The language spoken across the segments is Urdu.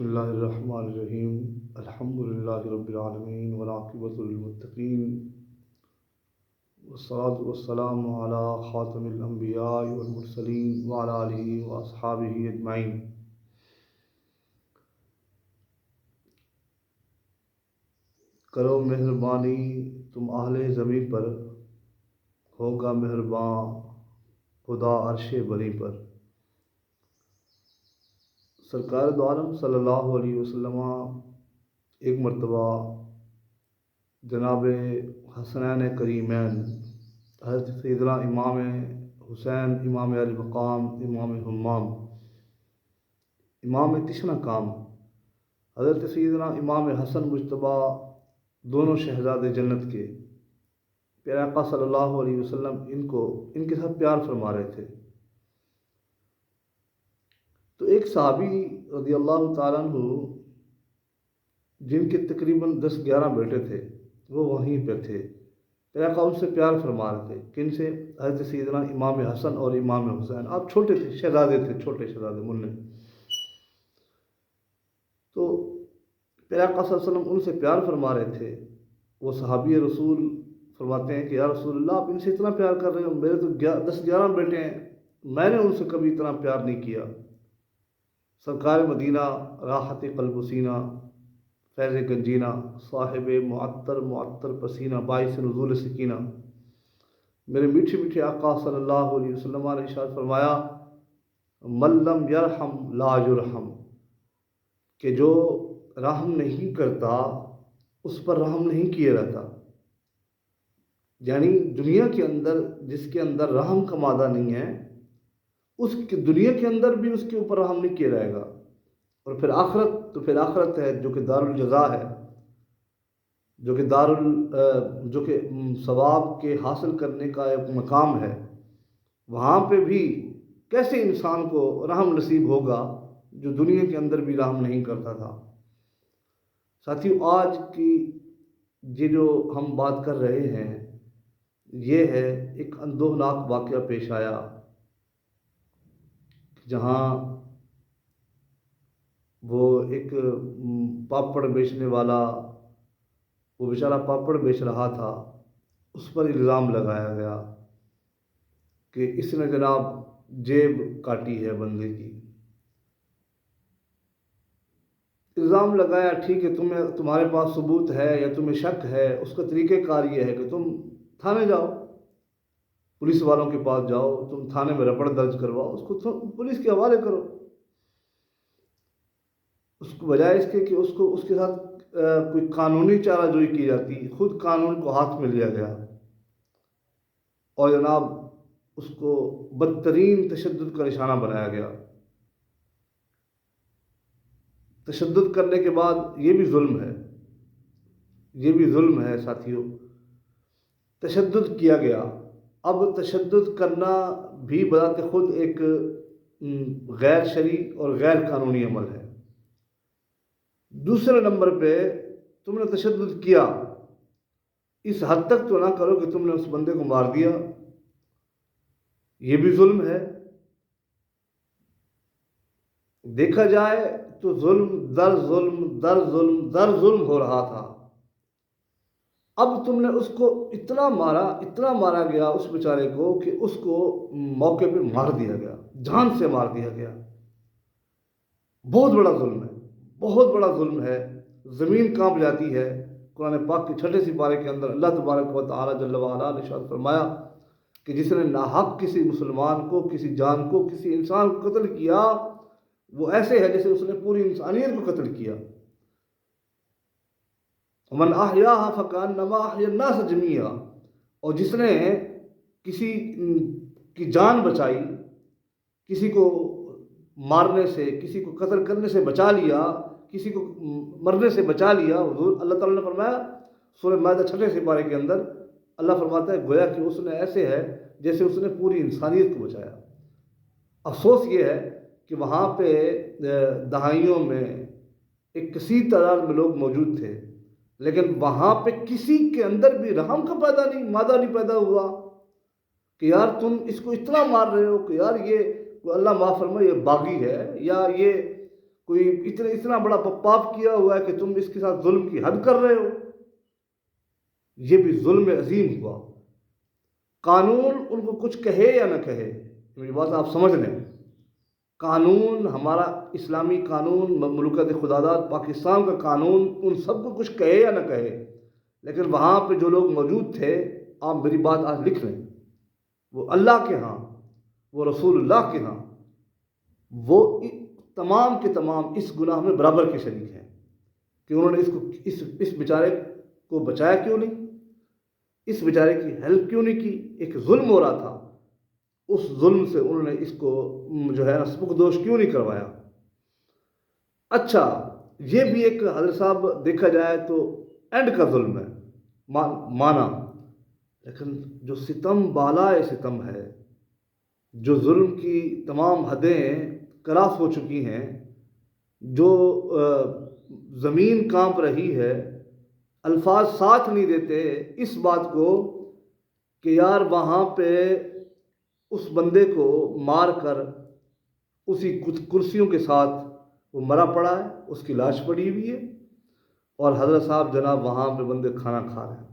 بسم اللہ الرحمن الرحیم الحمد للہ رب العالمین والعاقبۃ للمتقین والصلاۃ والسلام علی خاتم الانبیاء والمرسلین وعلی آلہ واصحابہ اجمعین۔ کرو مہربانی تم اہل زمین پر، ہوگا مہرباں خدا عرش بری پر۔ سرکار دو عالم صلی اللہ علیہ وسلم ایک مرتبہ جناب حسنین کریمین حضرت سیدنا امام حسین، امام علی مقام، امام حمام، امام تشنہ کام، حضرت سیدنا امام حسن مجتبیٰ، دونوں شہزاد جنت کے پیارے آقا صلی اللہ علیہ وسلم ان کے ساتھ پیار فرما رہے تھے۔ تو ایک صحابی رضی اللہ تعالیٰ عنہ جن کے تقریباً 10-11 بیٹے تھے وہ وہیں پہ تھے، پیارے آقا ان سے پیار فرما رہے تھے۔ کن سے؟ حضرت سیدنا امام حسن اور امام حسین۔ آپ چھوٹے تھے، شہزادے تھے، چھوٹے شہزادے منع۔ تو پیارے آقا صلی اللہ علیہ وسلم ان سے پیار فرما رہے تھے۔ وہ صحابی رسول فرماتے ہیں کہ یا رسول اللہ آپ ان سے اتنا پیار کر رہے ہو، میرے تو 10-11 بیٹے ہیں، میں نے ان سے کبھی اتنا پیار نہیں کیا۔ سرکار مدینہ، راحت قلب و سینہ، فیض گنجینہ، صاحب معطر پسینہ، باعث نزول سکینہ، میرے میٹھے میٹھے آقا صلی اللہ علیہ وسلم نے ارشاد فرمایا من لم یرحم لا یرحم، کہ جو رحم نہیں کرتا اس پر رحم نہیں کیا رہتا۔ یعنی دنیا کے اندر جس کے اندر رحم کا مادہ نہیں ہے، اس کی دنیا کے اندر بھی اس کے اوپر رحم نہیں کیا جائے گا۔ اور پھر آخرت ہے جو کہ دار الجزا ہے، جو کہ ثواب کے حاصل کرنے کا ایک مقام ہے۔ وہاں پہ بھی کیسے انسان کو رحم نصیب ہوگا جو دنیا کے اندر بھی رحم نہیں کرتا تھا۔ ساتھیو، آج کی یہ جو ہم بات کر رہے ہیں یہ ہے ایک اندوہناک واقعہ پیش آیا، جہاں وہ ایک پاپڑ بیچنے والا، وہ بیچارہ پاپڑ بیچ رہا تھا، اس پر الزام لگایا گیا کہ اس نے جناب جیب کاٹی ہے بندے کی۔ الزام لگایا، ٹھیک ہے، تمہارے پاس ثبوت ہے یا تمہیں شک ہے، اس کا طریقہ کار یہ ہے کہ تم تھانے جاؤ، پولیس والوں کے پاس جاؤ، تم تھانے میں رپورٹ درج کرواؤ، اس کو پولیس کے حوالے کرو۔ اس کو بجائے اس کے کہ اس کے ساتھ کوئی قانونی چارہ جوئی کی جاتی، خود قانون کو ہاتھ میں لیا گیا اور جناب اس کو بدترین تشدد کا نشانہ بنایا گیا۔ تشدد کرنے کے بعد یہ بھی ظلم ہے ساتھیوں، تشدد کیا گیا۔ اب تشدد کرنا بھی بذات خود ایک غیر شرعی اور غیر قانونی عمل ہے۔ دوسرے نمبر پہ تم نے تشدد کیا، اس حد تک تو نہ کرو کہ تم نے اس بندے کو مار دیا، یہ بھی ظلم ہے۔ دیکھا جائے تو ظلم در ظلم ہو رہا تھا۔ اب تم نے اس کو اتنا مارا گیا اس بیچارے کو کہ اس کو موقع پہ مار دیا گیا، جان سے مار دیا گیا۔ بہت بڑا ظلم ہے، زمین کانپ جاتی ہے۔ قرآن پاک کے 6 سپارے کے اندر اللہ تبارک و تعالی جل وعلا نے ارشاد فرمایا کہ جس نے ناحق کسی مسلمان کو، کسی جان کو، کسی انسان کو قتل کیا، وہ ایسے ہے جیسے اس نے پوری انسانیت کو قتل کیا۔ ومن احیاها فکانما احیا الناس جميعا، اور جس نے کسی کی جان بچائی، کسی کو مارنے سے، کسی کو قتل کرنے سے بچا لیا، کسی کو مرنے سے بچا لیا، حضور اللہ تعالیٰ نے فرمایا سورہ مائدہ 6 سپارے کے اندر اللہ فرماتا ہے گویا کہ اس نے ایسے ہے جیسے اس نے پوری انسانیت کو بچایا۔ افسوس یہ ہے کہ وہاں پہ دہائیوں میں ایک کثیر تعداد میں لوگ موجود تھے، لیکن وہاں پہ کسی کے اندر بھی رحم کا مادہ نہیں پیدا ہوا کہ یار تم اس کو اتنا مار رہے ہو کہ یار یہ اللہ معاف فرمائے یہ باغی ہے، یا یہ کوئی اتنا بڑا پاپ کیا ہوا ہے کہ تم اس کے ساتھ ظلم کی حد کر رہے ہو، یہ بھی ظلم عظیم ہوا۔ قانون ان کو کچھ کہے یا نہ کہے، میری بات آپ سمجھ لیں، قانون ہمارا اسلامی قانون، مملکت خدا داد پاکستان کا قانون ان سب کو کچھ کہے یا نہ کہے، لیکن وہاں پہ جو لوگ موجود تھے، آپ میری بات آج لکھ لیں، وہ اللہ کے ہاں، وہ رسول اللہ کے ہاں، وہ تمام کے تمام اس گناہ میں برابر کے شریک ہیں کہ انہوں نے اس بیچارے کو بچایا کیوں نہیں، اس بیچارے کی ہیلپ کیوں نہیں کی۔ ایک ظلم ہو رہا تھا، اس ظلم سے انہوں نے اس کو جو ہے سبکدوش کیوں نہیں کروایا۔ اچھا، یہ بھی ایک حضرت صاحب دیکھا جائے تو اینڈ کا ظلم ہے مانا، لیکن جو ستم بالائے ستم ہے، جو ظلم کی تمام حدیں کراس ہو چکی ہیں، جو زمین کانپ رہی ہے، الفاظ ساتھ نہیں دیتے اس بات کو کہ یار وہاں پہ اس بندے کو مار کر اسی کرسیوں کے ساتھ وہ مرا پڑا ہے، اس کی لاش پڑی ہوئی ہے، اور حضرت صاحب جناب وہاں پہ بندے کھانا کھا رہے ہیں،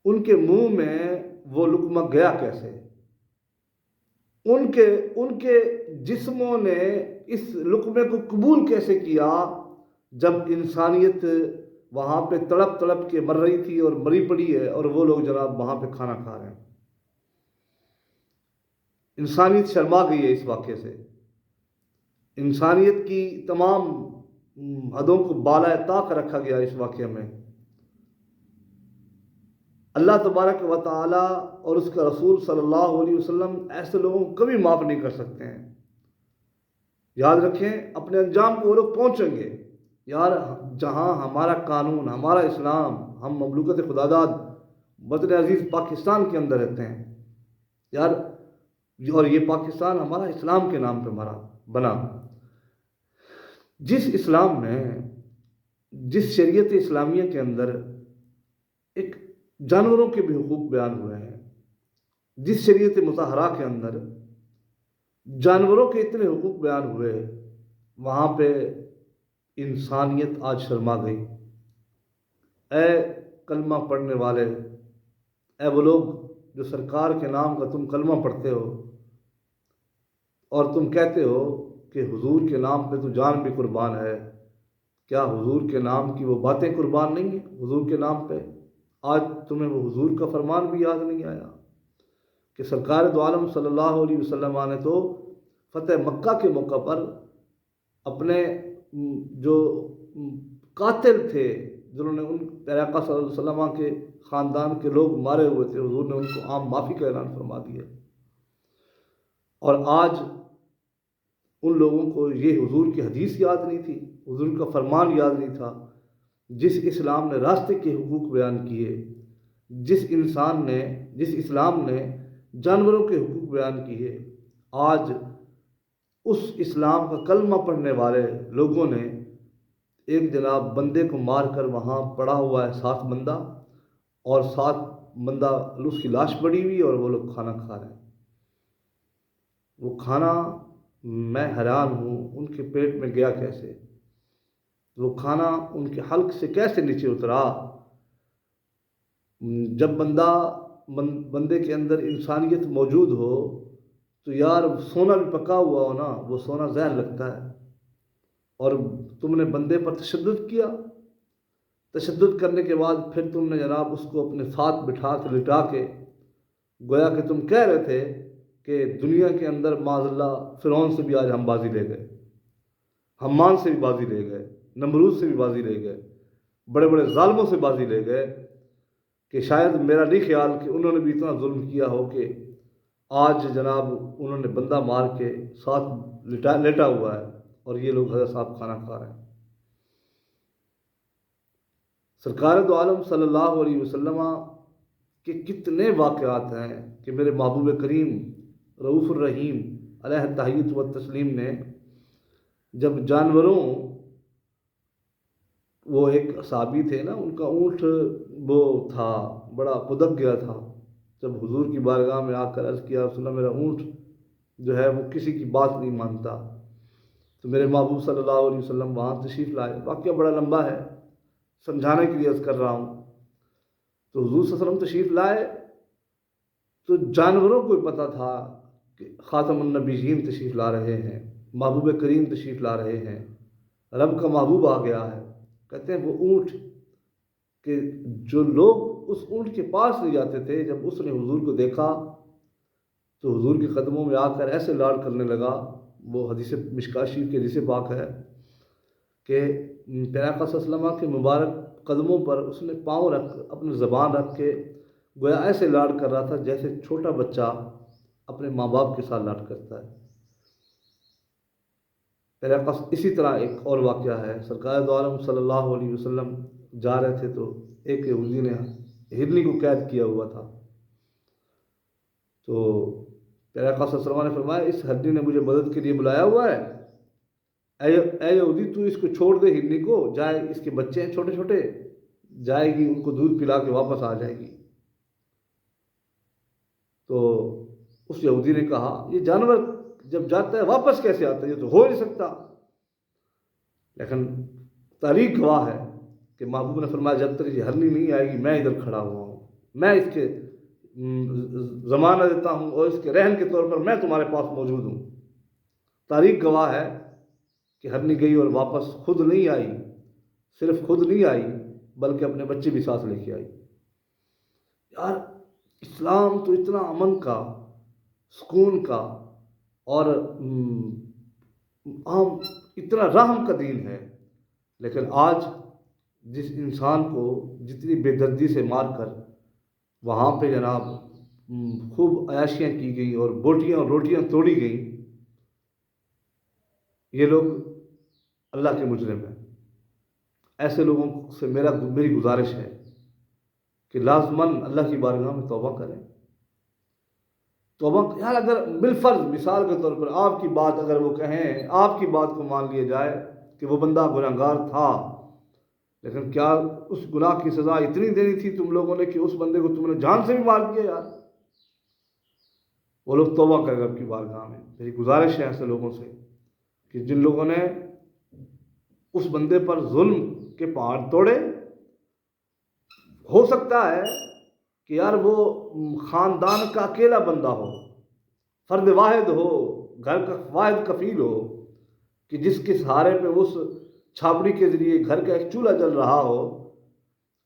ان کے منہ میں وہ لقمہ گیا کیسے؟ ان کے جسموں نے اس لقمے کو قبول کیسے کیا جب انسانیت وہاں پہ تڑپ تڑپ کے مر رہی تھی اور مری پڑی ہے، اور وہ لوگ جناب وہاں پہ کھانا کھا رہے ہیں۔ انسانیت شرما گئی ہے اس واقعے سے، انسانیت کی تمام حدوں کو بالائے طاق رکھا گیا اس واقعے میں۔ اللہ تبارک و تعالی اور اس کا رسول صلی اللہ علیہ وسلم ایسے لوگوں کو کبھی معاف نہیں کر سکتے ہیں۔ یاد رکھیں، اپنے انجام کو وہ لوگ پہنچیں گے۔ یار جہاں ہمارا قانون، ہمارا اسلام، ہم مملکت خدا داد وطن عزیز پاکستان کے اندر رہتے ہیں یار، اور یہ پاکستان ہمارا اسلام کے نام پہ بنا، جس اسلام میں، جس شریعت اسلامیہ کے اندر ایک جانوروں کے بھی حقوق بیان ہوئے ہیں، جس شریعت مطہرہ کے اندر جانوروں کے اتنے حقوق بیان ہوئے، وہاں پہ انسانیت آج شرما گئی۔ اے کلمہ پڑھنے والے، اے وہ لوگ جو سرکار کے نام کا تم کلمہ پڑھتے ہو اور تم کہتے ہو کہ حضور کے نام پہ تو جان بھی قربان ہے، کیا حضور کے نام کی وہ باتیں قربان نہیں ہیں حضور کے نام پہ؟ آج تمہیں وہ حضور کا فرمان بھی یاد نہیں آیا کہ سرکار دو عالم صلی اللہ علیہ وسلم نے تو فتح مکہ کے موقع پر اپنے جو قاتل تھے، جنہوں نے ان پیارے آقا صلی اللہ علیہ وسلم کے خاندان کے لوگ مارے ہوئے تھے، حضور نے ان کو عام معافی کا اعلان فرما دیا، اور آج ان لوگوں کو یہ حضور کی حدیث یاد نہیں تھی، حضور کا فرمان یاد نہیں تھا، جس اسلام نے راستے کے حقوق بیان کیے، جس اسلام نے جانوروں کے حقوق بیان کیے، آج اس اسلام کا کلمہ پڑھنے والے لوگوں نے ایک جناب بندے کو مار کر وہاں پڑا ہوا ہے 7 بندہ، اور 7 بندہ اس کی لاش پڑی ہوئی، اور وہ لوگ کھانا کھا رہے ہیں۔ وہ کھانا میں حیران ہوں ان کے پیٹ میں گیا کیسے، وہ کھانا ان کے حلق سے کیسے نیچے اترا۔ جب بندے کے اندر انسانیت موجود ہو تو یار سونا بھی پکا ہوا ہو نا، وہ سونا زہر لگتا ہے، اور تم نے بندے پر تشدد کیا، تشدد کرنے کے بعد پھر تم نے جناب اس کو اپنے ساتھ بٹھا کے لٹا کے، گویا کہ تم کہہ رہے تھے کہ دنیا کے اندر معاذ اللہ فرعون سے بھی آج ہم بازی لے گئے، حمان سے بھی بازی لے گئے، نمرود سے بھی بازی لے گئے، بڑے بڑے ظالموں سے بازی لے گئے، کہ شاید میرا نہیں خیال کہ انہوں نے بھی اتنا ظلم کیا ہو کہ آج جناب انہوں نے بندہ مار کے ساتھ لیٹا ہوا ہے، اور یہ لوگ حضرت صاحب کھانا کھا رہے ہیں۔ سرکار دو عالم صلی اللہ علیہ وسلم کے کتنے واقعات ہیں کہ میرے محبوب کریم رؤوف الرحیم علیہ التحیۃ و تسلیم نے جب جانوروں، وہ ایک صحابی تھے نا، ان کا اونٹ وہ تھا بڑا قدک گیا تھا، جب حضور کی بارگاہ میں آ کر عرض کیا رسول اللہ میرا اونٹ جو ہے وہ کسی کی بات نہیں مانتا، تو میرے محبوب صلی اللہ علیہ وسلم وہاں تشریف لائے. واقعہ بڑا لمبا ہے، سمجھانے کے لیے عرض کر رہا ہوں. تو حضور صلی اللہ علیہ وسلم تشریف لائے تو جانوروں کو پتہ تھا کہ خاتم النبیین تشریف لا رہے ہیں، محبوب کریم تشریف لا رہے ہیں، رب کا محبوب آ گیا ہے. کہتے ہیں وہ اونٹ کہ جو لوگ اس اونٹ کے پاس نہیں جاتے تھے، جب اس نے حضور کو دیکھا تو حضور کے قدموں میں آ کر ایسے لاڈ کرنے لگا. وہ حدیث مشکاۃ شریف کی حدیث پاک ہے کہ پیارے آقا صلی اللہ علیہ وسلم کے مبارک قدموں پر اس نے پاؤں رکھ، اپنی زبان رکھ کے گویا ایسے لاڈ کر رہا تھا جیسے چھوٹا بچہ اپنے ماں باپ کے ساتھ لاڈ کرتا ہے. پیارے آقا اسی طرح ایک اور واقعہ ہے. سرکار دو عالم صلی اللہ علیہ وسلم جا رہے تھے تو ایک یہودی نے ہرنی کو قید کیا ہوا تھا. تو پیارے آقا صلی اللہ علیہ وسلم نے فرمایا اس ہرنی نے مجھے مدد کے لیے بلایا ہوا ہے، اے یہودی تو اس کو چھوڑ دے، ہرنی کو جائے، اس کے بچے ہیں چھوٹے چھوٹے، جائے گی ان کو دودھ پلا کے واپس آ جائے گی. تو اس یہودی نے کہا یہ جانور جب جاتا ہے واپس کیسے آتا ہے، یہ تو ہو نہیں سکتا. لیکن تاریخ گواہ ہے کہ محبوب نے فرمایا جب تک یہ ہرنی نہیں آئے گی میں ادھر کھڑا ہوا ہوں، میں اس کے زمانہ دیتا ہوں اور اس کے رہن کے طور پر میں تمہارے پاس موجود ہوں. تاریخ گواہ ہے کہ ہرنی گئی اور واپس خود نہیں آئی، صرف خود نہیں آئی بلکہ اپنے بچے بھی ساتھ لے کے آئی. یار اسلام تو اتنا امن کا، سکون کا اور عام اتنا رحم کا دین ہے، لیکن آج جس انسان کو جتنی بے دردی سے مار کر وہاں پہ جناب خوب عیاشیاں کی گئیں اور بوٹیاں اور روٹیاں توڑی گئیں، یہ لوگ اللہ کے مجرم ہیں. ایسے لوگوں سے میری گزارش ہے کہ لازماً اللہ کی بارگاہ میں توبہ کریں. توبہ یار اگر بالفرض مثال کے طور پر آپ کی بات اگر وہ کہیں، آپ کی بات کو مان لیا جائے کہ وہ بندہ گنہگار تھا، لیکن کیا اس گناہ کی سزا اتنی دینی تھی تم لوگوں نے کہ اس بندے کو تم نے جان سے بھی مار دیا؟ یار وہ لوگ توبہ کریں رب کی بارگاہ میں. میری گزارش ہے ایسے لوگوں سے کہ جن لوگوں نے اس بندے پر ظلم کے پہاڑ توڑے، ہو سکتا ہے کہ یار وہ خاندان کا اکیلا بندہ ہو، فرد واحد ہو، گھر کا واحد کفیل ہو کہ جس کے سہارے پہ اس چھاپڑی کے ذریعے گھر کا ایک چولہا جل رہا ہو.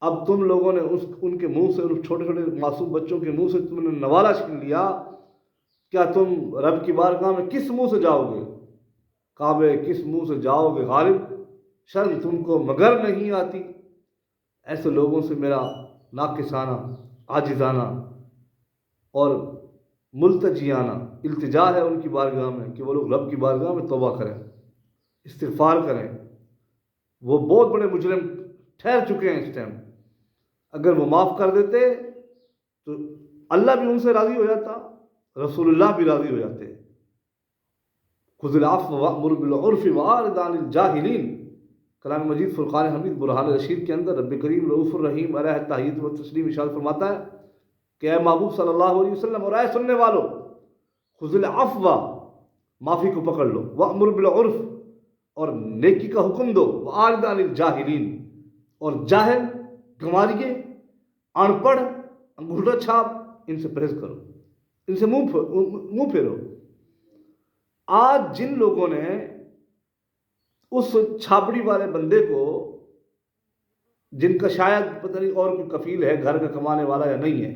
اب تم لوگوں نے ان کے منہ سے، ان چھوٹے چھوٹے معصوم بچوں کے منہ سے تم نے نوالا چھین لیا. کیا تم رب کی بارگاہ میں کس منہ سے جاؤ گے؟ کعبے کس منہ سے جاؤ گے غالب؟ شرم تم کو مگر نہیں آتی. ایسے لوگوں سے میرا ناقصانہ، عاجزانہ اور ملتجیانہ التجا ہے ان کی بارگاہ میں کہ وہ لوگ رب کی بارگاہ میں توبہ کریں، استغفار کریں. وہ بہت بڑے مجرم ٹھہر چکے ہیں اس ٹائم. اگر وہ معاف کر دیتے تو اللہ بھی ان سے راضی ہو جاتا، رسول اللہ بھی راضی ہو جاتے. خذ العفو وامر بالعرف واعرض عن الجاہلین، کلام مجید فرقان حمید برہان رشید کے اندر رب کریم رؤوف الرحیم علیہ تحیید و تسلیم ارشاد فرماتا ہے کہ اے محبوب صلی اللہ علیہ وسلم اور اے سننے والو، خذ العفو معافی کو پکڑ لو، وامر بالعرف اور نیکی کا حکم دو، واعرض عن الجاہلین اور جاہل، گنواریے، ان پڑھ، انگوٹھا چھاپ، ان سے پرہیز کرو، ان سے منہ پھیرو. آج جن لوگوں نے اس چھاپڑی والے بندے کو، جن کا شاید پتہ نہیں اور کوئی کفیل ہے گھر کا کمانے والا یا نہیں ہے،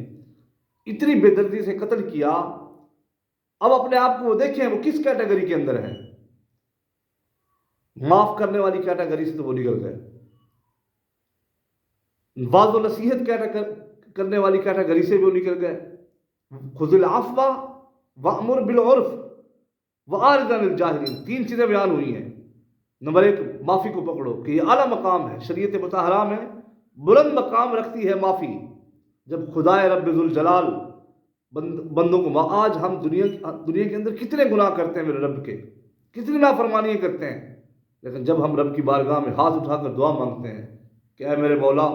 اتنی بے دردی سے قتل کیا، اب اپنے آپ کو وہ دیکھیں وہ کس کیٹیگری کے اندر ہیں؟ معاف کرنے والی کیٹیگری سے تو وہ نکل گئے، واض و نصیحت کرنے والی کیٹیگری سے بھی وہ نکل گئے. خذ العفو وامر بالعرف واعرض عن الجاہلین، تین چیزیں بیان ہوئی ہیں. نمبر ایک، معافی کو پکڑو کہ یہ اعلیٰ مقام ہے، شریعت مطہرہ میں بلند مقام رکھتی ہے معافی. جب خدائے رب ذوالجلال بندوں کو، آج ہم دنیا کے اندر کتنے گناہ کرتے ہیں میرے رب کے، کتنی نافرمانیاں کرتے ہیں، لیکن جب ہم رب کی بارگاہ میں ہاتھ اٹھا کر دعا مانگتے ہیں کہ اے میرے مولا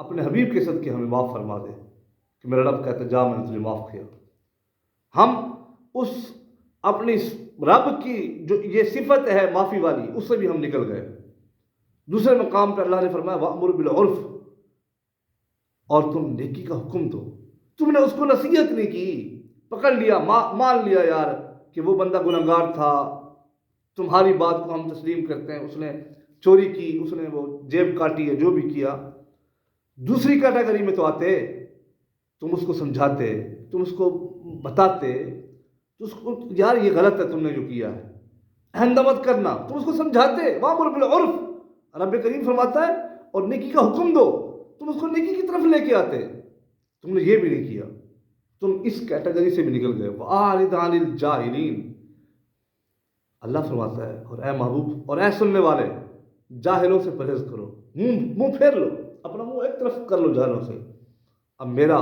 اپنے حبیب کے صدقے ہمیں معاف فرما دے، کہ میرا رب کہتا ہے جا میں نے تجھے معاف کیا. ہم اس اپنی رب کی جو یہ صفت ہے معافی والی، اس سے بھی ہم نکل گئے۔ دوسرے مقام پہ اللہ نے فرمایا وَأْمُرْ بِالْعُرْفِ، اور تم نیکی کا حکم دو۔ تم نے اس کو نصیحت نہیں کی، پکڑ لیا، مان لیا یار کہ وہ بندہ گنہگار تھا، تمہاری بات کو ہم تسلیم کرتے ہیں، اس نے چوری کی، اس نے وہ جیب کاٹی ہے، جو بھی کیا۔ دوسری کیٹیگری میں تو آتے، تم اس کو سمجھاتے، تم اس کو بتاتے، تو اس کو یار یہ غلط ہے تم نے جو کیا ہے، آئندہ مت کرنا، تم اس کو سمجھاتے۔ وَأْمُرْ بِالْعُرْفِ، رب کریم فرماتا ہے اور نیکی کا حکم دو، تم اس کو نیکی کی طرف لے کے آتے، تم نے یہ بھی نہیں کیا، تم اس کیٹیگری سے بھی نکل گئے۔ وَأَعْرِضْ عَنِ الْجَاهِلِينَ، اللہ فرماتا ہے اور اے محبوب اور اے سننے والے، جاہلوں سے پرہیز کرو، منہ پھیر لو، اپنا منہ ایک طرف کر لو جاہلوں سے۔ اب میرا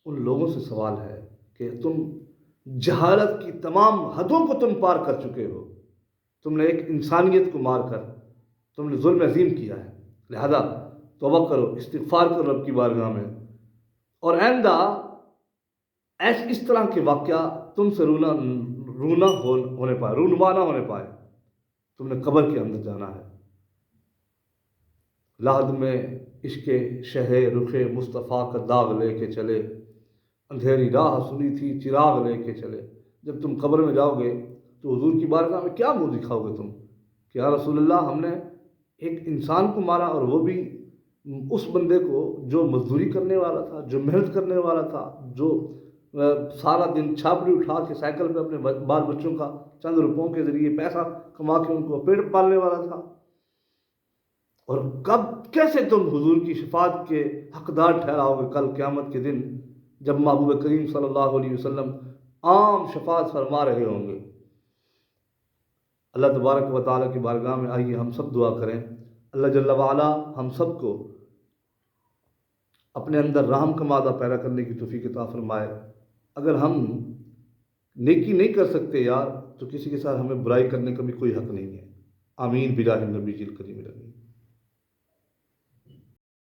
ان لوگوں سے سوال ہے کہ تم جہالت کی تمام حدوں کو تم پار کر چکے ہو، تم نے ایک انسانیت کو مار کر تم نے ظلم عظیم کیا ہے، لہذا توبہ کرو، استغفار کرو رب کی بارگاہ میں، اور آئندہ اس طرح کے واقعہ تم سے رونما نہ ہونے پائے۔ تم نے قبر کے اندر جانا ہے، لحد میں عشق شہ رخ مصطفیٰ کا داغ لے کے چلے، اندھیری راہ سنی تھی چراغ لے کے چلے۔ جب تم قبر میں جاؤ گے تو حضور کی بارگاہ میں کیا منہ دکھاؤ گے تم کہ یا رسول اللہ ہم نے ایک انسان کو مارا، اور وہ بھی اس بندے کو جو مزدوری کرنے والا تھا، جو محنت کرنے والا تھا، جو سارا دن چھاپڑی اٹھا کے سائیکل پہ اپنے بال بچوں کا چند روپوں کے ذریعے پیسہ کما کے ان کو پیٹ پالنے والا تھا۔ اور کیسے تم حضور کی شفاعت کے حقدار ٹھہراؤ گے کل قیامت کے دن، جب محبوب کریم صلی اللہ علیہ وسلم عام شفاعت فرما رہے ہوں گے۔ اللہ تبارک و تعالیٰ کی بارگاہ میں آئیے ہم سب دعا کریں، اللہ جل وعلا ہم سب کو اپنے اندر رحم کا مادہ پیدا کرنے کی توفیق عطا فرمائے۔ اگر ہم نیکی نہیں کر سکتے یار، تو کسی کے ساتھ ہمیں برائی کرنے کا بھی کوئی حق نہیں ہے۔ آمین بجاہ النبی الکریم الامین۔